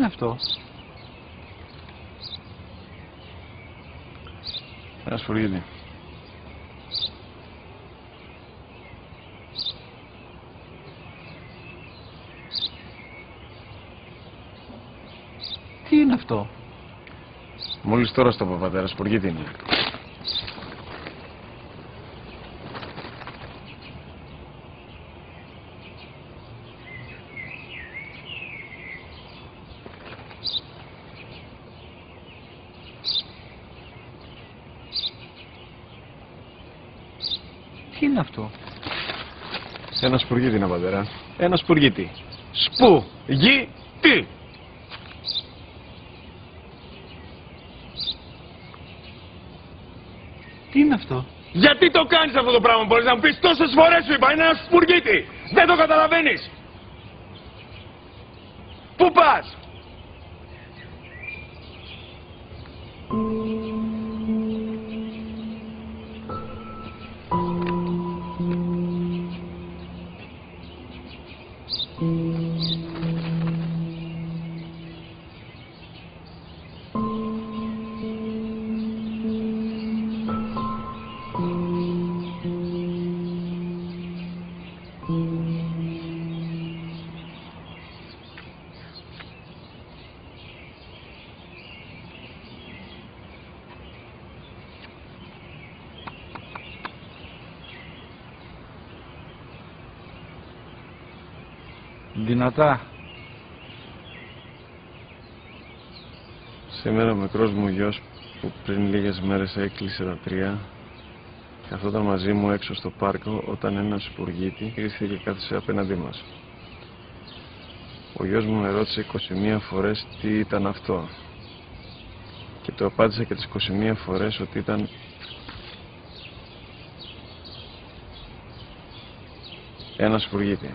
είναι αυτό? Ένα σφουργίτη. Τι είναι αυτό? Μόλις τώρα στο πατέρα, σφουργίτη είναι. Τι είναι αυτό? Ένα σπουργίτη είναι, πατέρα. Ένα σπουργίτη. Σπου-γι-τι. Τι είναι αυτό? Γιατί το κάνεις αυτό το πράγμα, μπορείς να μου πεις? Τόσες φορές σου είπα, είναι ένα σπουργίτη. Δεν το καταλαβαίνεις. Πού πας? Δυνατά. Σήμερα ο μικρός μου γιος που πριν λίγες μέρες έκλεισε τα 3 καθόταν μαζί μου έξω στο πάρκο όταν ένας σπουργίτη ήρθε και κάθισε απέναντί μας. Ο γιος μου με ρώτησε 21 φορές τι ήταν αυτό και του απάντησα και τις 21 φορές ότι ήταν ένα σπουργίτη.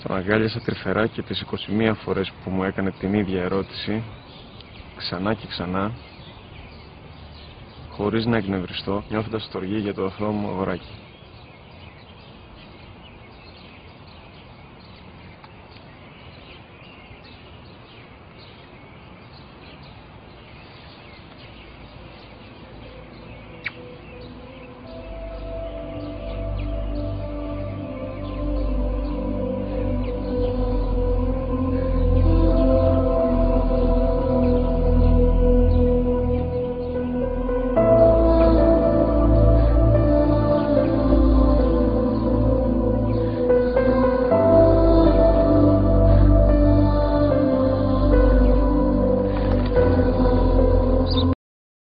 Τον αγκάλιασα τρυφερά και τις 21 φορές που μου έκανε την ίδια ερώτηση, ξανά και ξανά, χωρίς να εκνευριστώ, νιώθοντας στοργή για το αθώο μου αγοράκι.